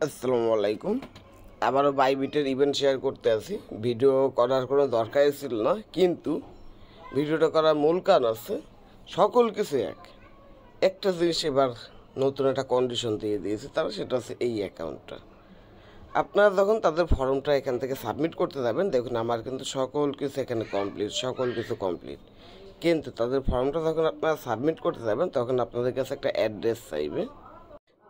আসসালামু আলাইকুম। আবারও বাইবিটের ইভেন্ট শেয়ার করতে আসি। ভিডিও করার কোনো দরকারই ছিল না, কিন্তু ভিডিওটা করার মূল কারণ আছে, সকল কিছু একটা জিনিস এবার নতুন একটা কন্ডিশন দিয়ে দিয়েছে তারা, সেটা হচ্ছে এই অ্যাকাউন্টটা। আপনারা যখন তাদের ফর্মটা এখান থেকে সাবমিট করতে যাবেন, দেখুন আমার কিন্তু সকল কিছু এখানে কমপ্লিট, সকল কিছু কমপ্লিট। কিন্তু তাদের ফর্মটা যখন আপনারা সাবমিট করতে যাবেন, তখন আপনাদের কাছে একটা অ্যাড্রেস চাইবে।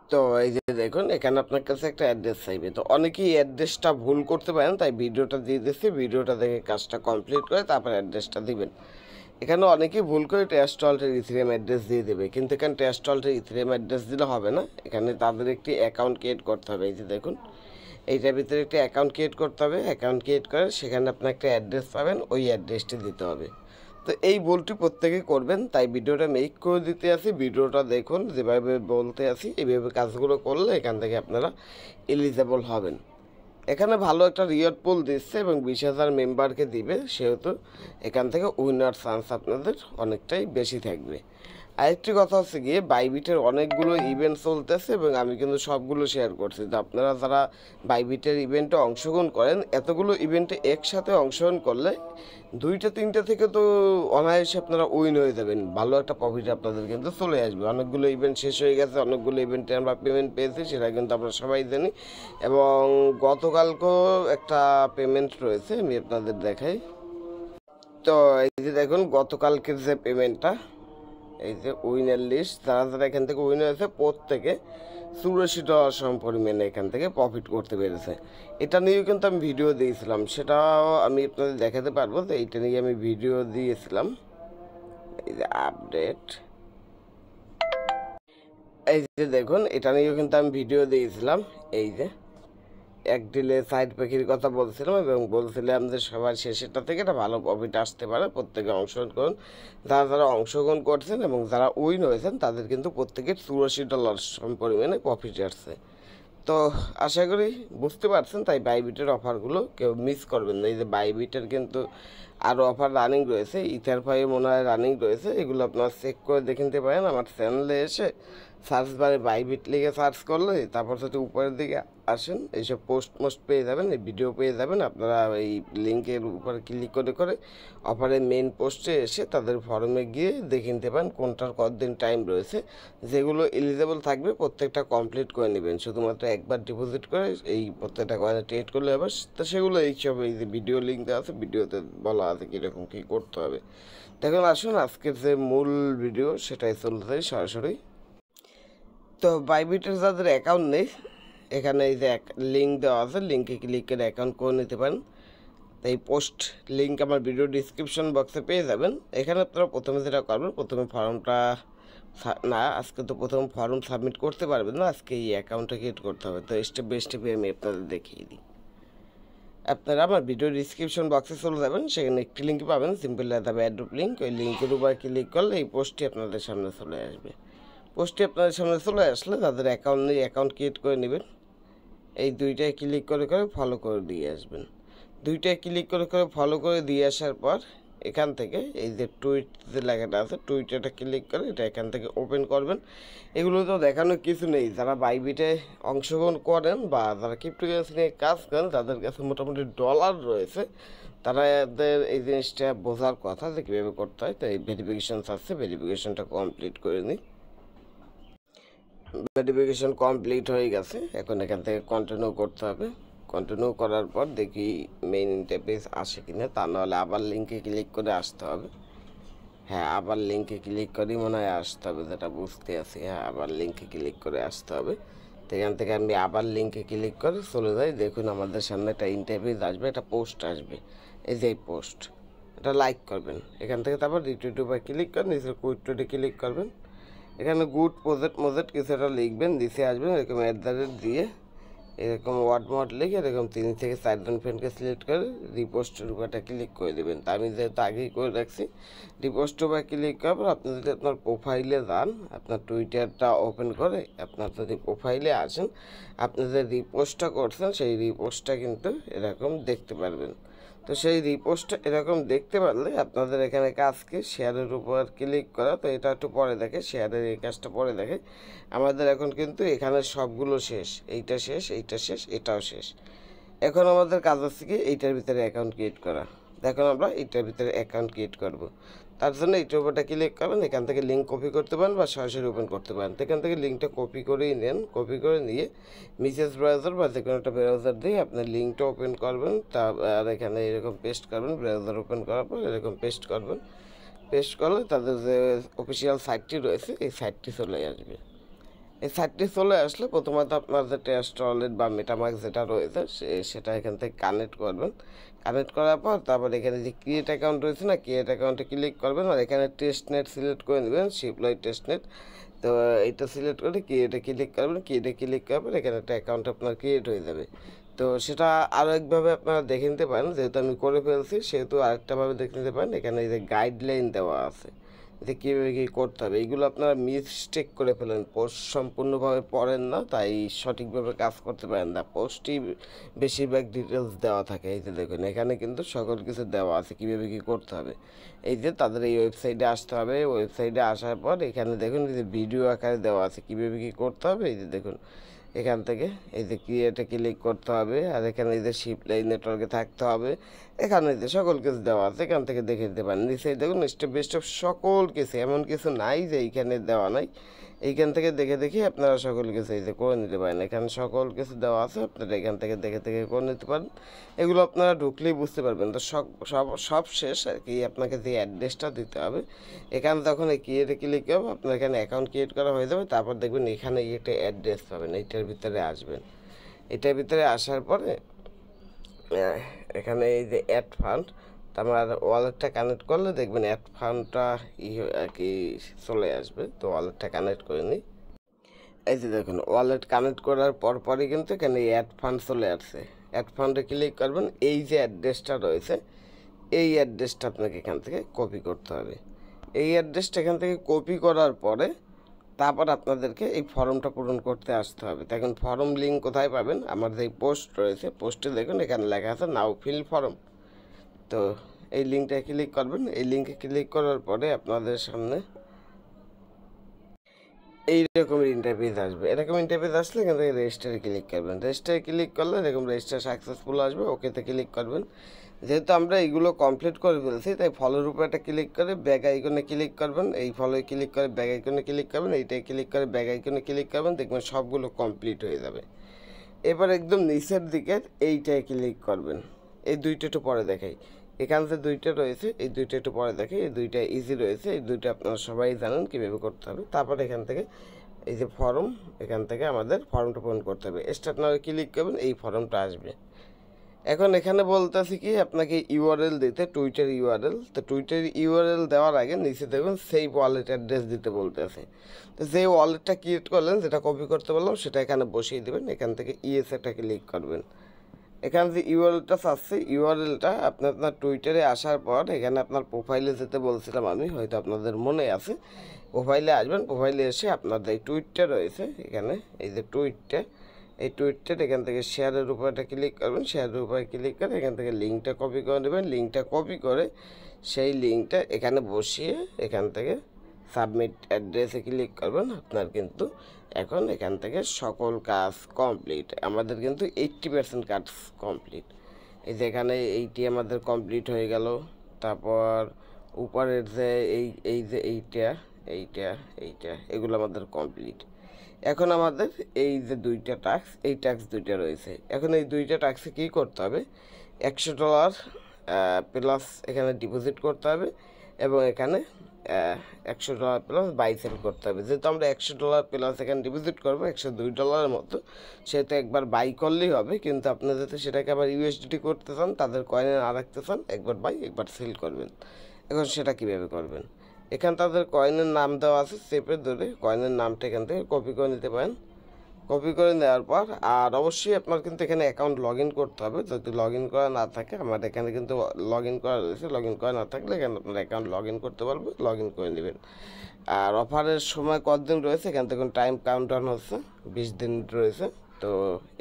তো এই যে দেখুন, এখানে আপনার কাছে একটা অ্যাড্রেস চাইবে। তো অনেকেই অ্যাড্রেসটা ভুল করতে পারেন, তাই ভিডিওটা দিয়ে দিচ্ছি। ভিডিওটা দেখে কাজটা কমপ্লিট করে তারপর অ্যাড্রেসটা দিবেন। এখানে অনেকেই ভুল করে টেস্টল্টের ইথেরিয়াম অ্যাড্রেস দিয়ে দেবে, কিন্তু এখানে টেস্টল্টের ইথেরিয়াম অ্যাড্রেস দিলে হবে না। এখানে তাদের একটি অ্যাকাউন্ট ক্রিয়েট করতে হবে। এই যে দেখুন, এইটার ভিতরে একটি অ্যাকাউন্ট ক্রিয়েট করতে হবে। অ্যাকাউন্ট ক্রিয়েট করে সেখানে আপনার একটা অ্যাড্রেস পাবেন, ওই অ্যাড্রেসটি দিতে হবে। তো এই ভুলটি প্রত্যেকেই করবেন, তাই ভিডিওটা মেক করে দিতে আসি। ভিডিওটা দেখুন, যেভাবে বলতে আসি এইভাবে কাজগুলো করলে এখান থেকে আপনারা এলিজেবল হবেন। এখানে ভালো একটা রিওয়ার্ড পুল দিচ্ছে এবং 20,000 মেম্বারকে দিবে, সেহেতু এখান থেকে উইনার চান্স আপনাদের অনেকটাই বেশি থাকবে। আরেকটি কথা হচ্ছে গিয়ে, বাইবিটের অনেকগুলো ইভেন্ট চলতেছে এবং আমি কিন্তু সবগুলো শেয়ার করছি। তো আপনারা যারা বাইবিটের ইভেন্টে অংশগ্রহণ করেন, এতগুলো ইভেন্টে একসাথে অংশগ্রহণ করলে 2-3টা থেকে তো অনায়াসে আপনারা উইন হয়ে যাবেন। ভালো একটা প্রফিট আপনাদের কিন্তু চলে আসবে। অনেকগুলো ইভেন্ট শেষ হয়ে গেছে, অনেকগুলো ইভেন্টে আমরা পেমেন্ট পেয়েছি, সেটা কিন্তু আমরা সবাই জানি। এবং গতকালকেও একটা পেমেন্ট রয়েছে, আমি আপনাদের দেখাই। তো এই যে দেখুন, গতকালকের যে পেমেন্টটা, এই যে উইনার লিস্ট, যারা যারা এখান থেকে উইনার হয়েছে প্রত্যেকে $84 সম পরিমাণে এখান থেকে প্রফিট করতে পেরেছে। এটা নিয়েও কিন্তু আমি ভিডিও দিয়েছিলাম, সেটাও আমি আপনাদের দেখাতে পারবো। তো এইটা নিয়ে আমি ভিডিও দিয়েছিলাম। এই যে আপডেট, এই যে দেখুন, এটা নিয়েও কিন্তু আমি ভিডিও দিয়েছিলাম। এই যে এক ডিলে সাইড পাখির কথা বলছিলাম এবং বলছিলাম যে সবার শেষেরটা থেকে একটা ভালো প্রফিট আসতে পারে, প্রত্যেকে অংশগ্রহণ করুন। যারা যারা অংশগ্রহণ করছেন এবং যারা উইন হয়েছেন, তাদের কিন্তু প্রত্যেকের $84 সম পরিমাণে প্রফিট আসছে। তো আশা করি বুঝতে পারছেন, তাই বাইবিটের অফারগুলো কেউ মিস করবেন না। এই যে বাইবিটের কিন্তু আরও অফার রানিং রয়েছে, ইথার ফাইভ মনে হয় রানিং রয়েছে, এগুলো আপনারা চেক করে দেখে নিতে পারেন। আমার চ্যানেলে এসে সার্চ বারে বাইবিট লিখে সার্চ করলে, তারপর সাথে উপরের দিকে আসেন, এইসব পোস্ট মোস্ট পেয়ে যাবেন, এই ভিডিও পেয়ে যাবেন। আপনারা এই লিঙ্কের উপরে ক্লিক করে করে অফারের মেন পোস্টে এসে তাদের ফর্মে গিয়ে দেখে নিতে পারেন কোনটার কতদিন টাইম রয়েছে। যেগুলো এলিজেবল থাকবে প্রত্যেকটা কমপ্লিট করে নেবেন। শুধুমাত্র একবার ডিপোজিট করে এই প্রত্যেকটা কয়েনে ট্রেড করলে হবে। তো সেগুলো এইসব, এই যে ভিডিও লিঙ্ক দেওয়া আছে, ভিডিওতে বলা আছে কীরকম কী করতে হবে। দেখুন, আসুন আজকের যে মূল ভিডিও সেটাই চলতে সরাসরি। তো বাইবিটের যাদের অ্যাকাউন্ট নেই, এখানে এই যে লিঙ্ক দেওয়া আছে, লিঙ্কে ক্লিক করে অ্যাকাউন্ট করে নিতে পারেন। তো এই পোস্ট লিঙ্ক আমার ভিডিও ডিসক্রিপশন বক্সে পেয়ে যাবেন। এখানে আপনারা প্রথমে যেটা করবেন, প্রথমে ফর্মটা না, আজকে তো প্রথম ফর্ম সাবমিট করতে পারবেন না, আজকে এই অ্যাকাউন্টটা ক্রিয়েট করতে হবে। তো স্টেপ বাই স্টেপে আমি আপনাদের দেখিয়ে দিই। আপনারা আমার ভিডিও ডিসক্রিপশন বক্সে চলে যাবেন, সেখানে একটি লিঙ্ক পাবেন, সিম্পল দেখাবে অ্যাড্রপ লিঙ্ক। ওই লিঙ্কের উপর ক্লিক করলে এই পোস্টটি আপনাদের সামনে চলে আসবে। পোস্টটি আপনাদের সামনে চলে আসলে তাদের অ্যাকাউন্ট নেই, অ্যাকাউন্ট ক্রিয়েট করে নেবেন। এই দুইটায় ক্লিক করে করে ফলো করে দিয়ে আসবেন। দুইটায় ক্লিক করে করে ফলো করে দিয়ে আসার পর এখান থেকে এই যে টুইট যে লেখাটা আছে, টুইটারটা ক্লিক করে এটা এখান থেকে ওপেন করবেন। এগুলো তো দেখানোর কিছু নেই। যারা বাইবিটে অংশগ্রহণ করেন বা যারা ক্রিপ্টোকারেন্সি নিয়ে কাজ করেন, তাদের কাছে মোটামুটি ডলার রয়েছে, তাদের এই জিনিসটা বোঝার কথা যে কীভাবে করতে হয়। তো এই ভেরিফিকেশান আসছে, ভেরিফিকেশানটা কমপ্লিট করে নিই। ভেরিফিকেশন কমপ্লিট হয়ে গেছে, এখন এখান থেকে কন্টিনিউ করতে হবে। কন্টিনিউ করার পর দেখি মেইন ইন্টারফেস আসে কিনা, তা নাহলে আবার লিঙ্কে ক্লিক করে আসতে হবে। হ্যাঁ, আবার লিঙ্কে ক্লিক করেই মনে হয় আসতে হবে, যেটা বুঝতে আছি। হ্যাঁ, আবার লিঙ্কে ক্লিক করে আসতে হবে। তো এখান থেকে আমি আবার লিঙ্কে ক্লিক করে চলে যাই। দেখুন আমাদের সামনে একটা ইন্টারফেস আসবে, একটা পোস্ট আসবে। এই যে পোস্ট, এটা লাইক করবেন। এখান থেকে তারপর রিটুইটে ক্লিক করে নিচে কুইটে ক্লিক করবেন। এখানে গুড প্রজেক্ট কিছু একটা লিখবেন, দিতে আসবেন এরকম @ দিয়ে এরকম ওয়ার্ড লিখে এরকম 3 থেকে 4 জন ফ্রেন্ডকে সিলেক্ট করে রিপোস্টের উপরটা ক্লিক করে দেবেন। তা আমি যেহেতু আগেই করে রাখছি, রিপোস্টের উপর ক্লিক করার পর আপনি যদি আপনার প্রোফাইলে যান, আপনার টুইটারটা ওপেন করে আপনার যদি প্রোফাইলে আসেন, আপনি যে রিপোস্টটা করছেন সেই রিপোস্টটা কিন্তু এরকম দেখতে পারবেন। তো সেই রিপোস্টটা এরকম দেখতে পারলে আপনাদের এখানে কাজকে শেয়ারের উপর ক্লিক করা, তো এটা একটু পরে দেখে, শেয়ারের এই কাজটা পরে দেখে। আমাদের এখন কিন্তু এখানে সবগুলো শেষ, এইটা শেষ, এইটা শেষ, এটাও শেষ। এখন আমাদের কাজ হচ্ছে কি এইটার ভিতরে অ্যাকাউন্ট ক্রিয়েট করা। দেখুন আমরা এইটার ভিতরে অ্যাকাউন্ট ক্রিয়েট করব। তার জন্য এইটার উপরটা ক্লিক করবেন, এখান থেকে লিঙ্ক কপি করতে পারেন বা সরাসরি ওপেন করতে পারেন। তো এখান থেকে লিঙ্কটা কপি করেই নেন, কপি করে নিয়ে মিসেস ব্রাউজার বা যে কোনো একটা ব্রাউজার দিয়ে আপনি লিঙ্কটা ওপেন করবেন, আর এখানে এরকম পেস্ট করবেন। ব্রাউজার ওপেন করার পর এরকম পেস্ট করবেন। পেস্ট করলে তাদের যে অফিসিয়াল সাইটটি রয়েছে এই সাইটটি চলে আসবে। এই সাইটটি চলে আসলে প্রথমত আপনার যে টেস্ট ওয়ালেট বা মেটামার্ক যেটা রয়েছে সেটা এখান থেকে কানেক্ট করবেন। কানেক্ট করার পর তারপর এখানে যে ক্রিয়েট অ্যাকাউন্ট রয়েছে না, ক্রিয়েট অ্যাকাউন্টে ক্লিক করবেন আর এখানে টেস্ট নেট সিলেক্ট করে নেবেন, শিপলাই টেস্ট নেট। তো এটা সিলেক্ট করে ক্রিয়েটে ক্লিক করবেন, ক্রিয়েটে ক্লিক করবেন, এখানে একটা অ্যাকাউন্ট আপনার ক্রিয়েট হয়ে যাবে। তো সেটা আরও একভাবে আপনারা দেখে নিতে পারেন, যেহেতু আমি করে ফেলছি সেহেতু আরেকটাভাবে দেখে নিতে পারেন। এখানে এই যে গাইডলাইন দেওয়া আছে যে কীভাবে কী করতে হবে, এইগুলো আপনারা মিস্টেক করে ফেলেন, পোস্ট সম্পূর্ণভাবে পড়েন না, তাই সঠিকভাবে কাজ করতে পারেন না। পোস্টই বেশিরভাগ ডিটেলস দেওয়া থাকে। এই যে দেখুন এখানে কিন্তু সকল কিছু দেওয়া আছে কীভাবে কী করতে হবে। এই যে তাদের এই ওয়েবসাইটে আসতে হবে, ওয়েবসাইটে আসার পর এখানে দেখুন এই যে ভিডিও আকারে দেওয়া আছে কীভাবে কী করতে হবে। এই যে দেখুন এখান থেকে এই যে ক্রিয়েটে ক্লিক করতে হবে আর এখানে এই যে শিপলাই নেটওয়ার্কে থাকতে হবে, এখানে এই যে সকল কিছু দেওয়া আছে, এখান থেকে দেখে দিতে পারেন। নিচে দেখুন স্টেপ বাই স্টেপ সকল কিছু, এমন কিছু নাই যে এইখানে দেওয়া নাই। এইখান থেকে দেখে দেখে আপনারা সকল কিছু এই যে করে নিতে পারেন। এখানে সকল কিছু দেওয়া আছে, আপনারা এখান থেকে দেখে দেখে করে নিতে পারেন। এগুলো আপনারা ঢুকলেই বুঝতে পারবেন। তো সব শেষ আর কি, আপনাকে যে অ্যাড্রেসটা দিতে হবে এখানে যখন এই ক্রিয়েটে ক্লিক করবো আপনার এখানে অ্যাকাউন্ট ক্রিয়েট করা হয়ে যাবে। তারপর দেখবেন এখানে একটা অ্যাড্রেস পাবেন, এইটার ভিতরে আসবেন। এটার ভিতরে আসার পরে এখানে এই যে অ্যাড ফান্ড, আমার ওয়ালেটটা কানেক্ট করলে দেখবেন অ্যাড ফান্ডটা আর কি চলে আসবে। তো ওয়ালেটটা কানেক্ট করে নিই। এই যে দেখুন ওয়ালেট কানেক্ট করার পরপরই কিন্তু এখানে অ্যাড ফান্ড চলে আসছে। অ্যাড ফান্ডে ক্লিক করবেন, এই যে অ্যাড্রেসটা রয়েছে এই অ্যাড্রেসটা আপনাকে এখান থেকে কপি করতে হবে। এই অ্যাড্রেসটা এখান থেকে কপি করার পরে তারপর আপনাদেরকে এই ফর্মটা পূরণ করতে আসতে হবে। দেখুন ফর্ম লিঙ্ক কোথায় পাবেন, আমার যে পোস্ট রয়েছে পোস্টে দেখুন এখানে লেখা আছে নাও ফিল ফর্ম। তো এই লিঙ্কটা ক্লিক করবেন। এই লিঙ্কে ক্লিক করার পরে আপনাদের সামনে এইরকম ইন্টারফেস আসবে। এরকম ইন্টারফেস আসলে এখান থেকে রেজিস্টারে ক্লিক করবেন। রেজিস্টারে ক্লিক করলে এরকম রেজিস্টার সাকসেসফুল আসবে, ওকেতে ক্লিক করবেন। যেহেতু আমরা এইগুলো কমপ্লিট করে ফেলছি তাই ফলোর উপরে একটা ক্লিক করে ব্যাক আইকনে ক্লিক করবেন। এই ফলোয় ক্লিক করে ব্যাক আইকনে ক্লিক করবেন, এইটাই ক্লিক করে ব্যাক আইকনে ক্লিক করবেন, দেখবেন সবগুলো কমপ্লিট হয়ে যাবে। এবার একদম নিচের দিকের এইটায় ক্লিক করবেন। এই দুইটা একটু পরে দেখাই, এখানে যে দুইটা রয়েছে এই দুইটা একটু পরে দেখে, এই দুইটা ইজি রয়েছে, এই দুইটা আপনারা সবাই জানেন কীভাবে করতে হবে। তারপর এখান থেকে এই যে ফর্ম, এখান থেকে আমাদের ফর্মটা পূরণ করতে হবে। স্টার্ট নাও ক্লিক করবেন, এই ফর্মটা আসবে। এখন এখানে বলতেছি কি আপনাকে ইউআরএল দিতে, টুইটার ইউআরএল। তো টুইটার ইউআরএল দেওয়ার আগে নিচে দেখুন সেভ ওয়ালেট অ্যাড্রেস দিতে বলতেছে। তো যে ওয়ালেটটা ক্রিয়েট করলেন যেটা কপি করতে বললাম সেটা এখানে বসিয়ে দেবেন। এখান থেকে ইএস একটা ক্লিক করবেন। এখানে যে ইউআরএলটা চাচ্ছে ইউআরএলটা আপনার টুইটারে আসার পর এখানে আপনার প্রোফাইলে যেতে বলছিলাম আমি, হয়তো আপনাদের মনে আছে। প্রোফাইলে আসবেন, প্রোফাইলে এসে আপনার যে টুইটটা রয়েছে এখানে এই যে টুইটটা, এই টুইটটা এখান থেকে শেয়ারের উপরে ক্লিক করবেন। শেয়ারের উপরে ক্লিক করে এখান থেকে লিঙ্কটা কপি করে নেবেন। লিঙ্কটা কপি করে সেই লিঙ্কটা এখানে বসিয়ে এখান থেকে সাবমিট অ্যাড্রেসে ক্লিক করবেন। আপনার কিন্তু এখন এখান থেকে সকল কাজ কমপ্লিট। আমাদের কিন্তু 80% কাজ কমপ্লিট। এই যে এখানে এইটি আমাদের কমপ্লিট হয়ে গেল। তারপর উপরের যে এই যে এইটা এগুলো আমাদের কমপ্লিট। এখন আমাদের এই যে দুইটা টাস্ক, এই টাস্ক দুইটা রয়েছে। এখন এই দুইটা টাস্কে কী করতে হবে, $100 প্লাস এখানে ডিপোজিট করতে হবে এবং এখানে $100 প্লাস বাই সেল করতে হবে। যেহেতু আমরা $100 প্লাস এখানে ডিপোজিট করবো $102 মতো, সেহেতু একবার বাই করলেই হবে। কিন্তু আপনি যাতে সেটাকে আবার ইউএসডিটি করতে চান, তাদের কয়েনে না রাখতে চান, একবার বাই একবার সেল করবেন। এখন সেটা কীভাবে করবেন, এখানে তাদের কয়েনের নাম দেওয়া আছে, চেপে ধরে কয়েনের নামটা এখান থেকে কপি করে নিতে পারেন। কপি করে নেওয়ার পর আর অবশ্যই আপনার কিন্তু এখানে অ্যাকাউন্ট লগ ইন করতে হবে। যদি লগ ইন করা না থাকে, আমার এখানে কিন্তু লগ ইন করা রয়েছে, লগ ইন করা না থাকলে এখানে আপনার অ্যাকাউন্ট লগ ইন করতে পারবে, লগ ইন করে নেবেন। আর অফারের সময় কতদিন রয়েছে এখান থেকে টাইম কাউন্ট ডাউন হচ্ছে, 20 দিন রয়েছে। তো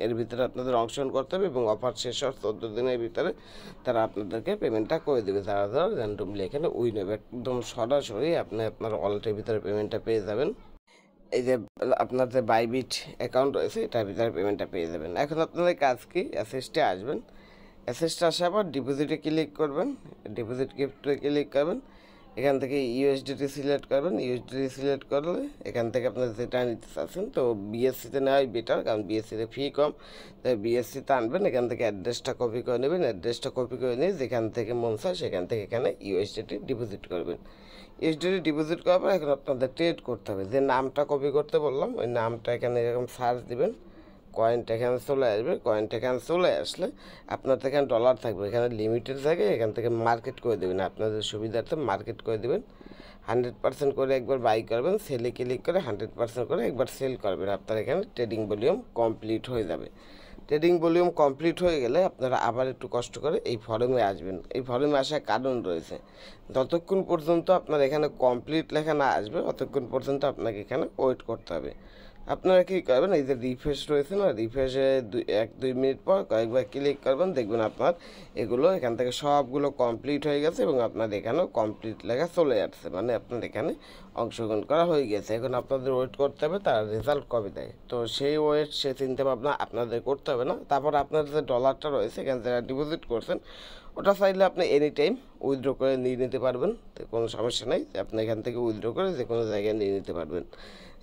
এর ভিতরে আপনাদের অংশগ্রহণ করতে হবে এবং অফার শেষ হওয়ার 14 দিনের ভিতরে তারা আপনাদেরকে পেমেন্টটা করে দেবে। যারা র্যান্ডমলি এখানে উইন হবে, একদম সরাসরি আপনি আপনার ওয়ালেটের ভিতরে পেমেন্টটা পেয়ে যাবেন। এই যে আপনার যে বাইবিট অ্যাকাউন্ট রয়েছে এটার ভিতরে পেমেন্টটা পেয়ে যাবেন। এখন আপনাদের কাজ কি, অ্যাসেসটে আসবেন, অ্যাসেসটা আসার পর ডিপোজিটে ক্লিক করবেন, ডিপোজিট গিফটে ক্লিক করবেন, এখান থেকে ইউএসডিটি সিলেক্ট করবেন, ইউএসডিটি সিলেক্ট করলে এখান থেকে আপনার যেটা নিতে চাচ্ছেন, তো বিএসসিতে নেওয়াই বেটার, কারণ বিএসসিতে ফি কম, তাই বিএসসিতে আনবেন। এখান থেকে অ্যাড্রেসটা কপি করে নেবেন, অ্যাড্রেসটা কপি করে নিয়ে যেখান থেকে মন চায় সেখান থেকে এখানে ইউএসডিটি ডিপোজিট করবেন। ইউএসডিটি ডিপোজিট করার পর এখন আপনাদের ট্রেড করতে হবে, যে নামটা কপি করতে বললাম ওই নামটা এখানে এরকম সার্চ দিবেন, কয়েনটা এখানে চলে আসবে, কয়েনটা এখানে চলে আসলে আপনার তো এখানে ডলার থাকবে, এখানে লিমিটেড থাকে, এখান থেকে মার্কেট করে দেবেন, আপনাদের সুবিধার্থে মার্কেট করে দেবেন। 100% করে একবার বাই করবেন, সেলে ক্লিক করে 100% করে একবার সেল করবেন, আপনার এখানে ট্রেডিং ভলিউম কমপ্লিট হয়ে যাবে। ট্রেডিং ভলিউম কমপ্লিট হয়ে গেলে আপনারা আবার একটু কষ্ট করে এই ফর্মে আসবেন। এই ফর্মে আসার কারণ রয়েছে, যতক্ষণ পর্যন্ত আপনার এখানে কমপ্লিট লেখা না আসবে ততক্ষণ পর্যন্ত আপনাকে এখানে ওয়েট করতে হবে। আপনারা কী করবেন, এই যে রিফ্রেশ রয়েছে না, রিফ্রেশে 1-2 মিনিট পর কয়েকবার ক্লিক করবেন, দেখবেন আপনার এগুলো এখান থেকে সবগুলো কমপ্লিট হয়ে গেছে এবং আপনার এখানেও কমপ্লিট লেখা চলে যাচ্ছে, মানে আপনার এখানে অংশগ্রহণ করা হয়ে গেছে। এখন আপনাদের ওয়েট করতে হবে তার রেজাল্ট কবে দেয়, তো সেই ওয়েট সে চিন্তা ভাবনা আপনাদের করতে হবে না। তারপর আপনার যে ডলারটা রয়েছে এখানে যারা ডিপোজিট করছেন ওটা চাইলে আপনি এনি টাইম উইথড্র করে নিয়ে নিতে পারবেন, তো কোনো সমস্যা নেই, আপনি এখান থেকে উইথড্র করে যে কোনো জায়গায় নিয়ে নিতে পারবেন,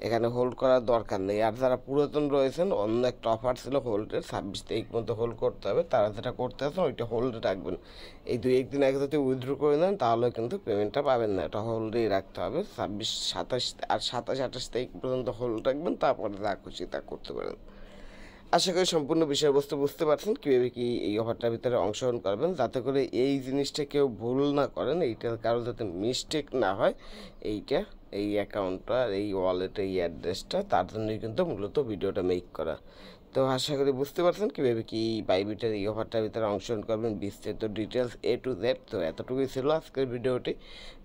এখানে হোল্ড করার দরকার নেই। আর যারা পুরাতন রয়েছেন অন্য একটা অফার ছিল হোল্ডের, 26 তারিখ মধ্যে হোল্ড করতে হবে, তারা যেটা করতে আছেন ওইটা হোল্ডে রাখবেন। এই 2-1 দিন আগে যদি উইথড্র করে নেন তাহলে কিন্তু পেমেন্টটা পাবেন না, এটা হোল্ডেই রাখতে হবে। 26, 27 আর 27-28 তারিখ পর্যন্ত হোল্ড রাখবেন, তারপরে যা খুশি তা করতে পারেন। আশা করি সম্পূর্ণ বিষয়বস্তু বুঝতে পারছেন, কীভাবে কি এই অফারটার ভিতরে অংশগ্রহণ করবেন, যাতে করে এই জিনিসটা কেউ ভুল না করেন, এইটার কারো যাতে মিস্টেক না হয়। এইটা এই অ্যাকাউন্টটা, এই ওয়ালেট, এই অ্যাড্রেসটা, তার জন্যই কিন্তু মূলত ভিডিওটা মেক করা। তো আশা করি বুঝতে পারছেন কীভাবে কি বাইবিটের এই অফারটার ভিতরে অংশগ্রহণ করবেন, বিস্তারিত ডিটেলস A to Z। তো এতটুকুই ছিল আজকের ভিডিওটি।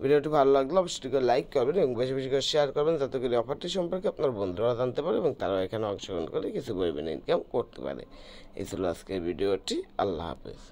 ভিডিওটি ভালো লাগলে অবশ্যই করে লাইক করবেন এবং বেশি বেশি করে শেয়ার করবেন, যাতে করে অফারটি সম্পর্কে আপনার বন্ধুরা জানতে পারে এবং তারাও এখানে অংশগ্রহণ করে কিছু পরিমাণে ইনকাম করতে পারে। এই ছিল আজকের ভিডিওটি। আল্লাহ হাফেজ।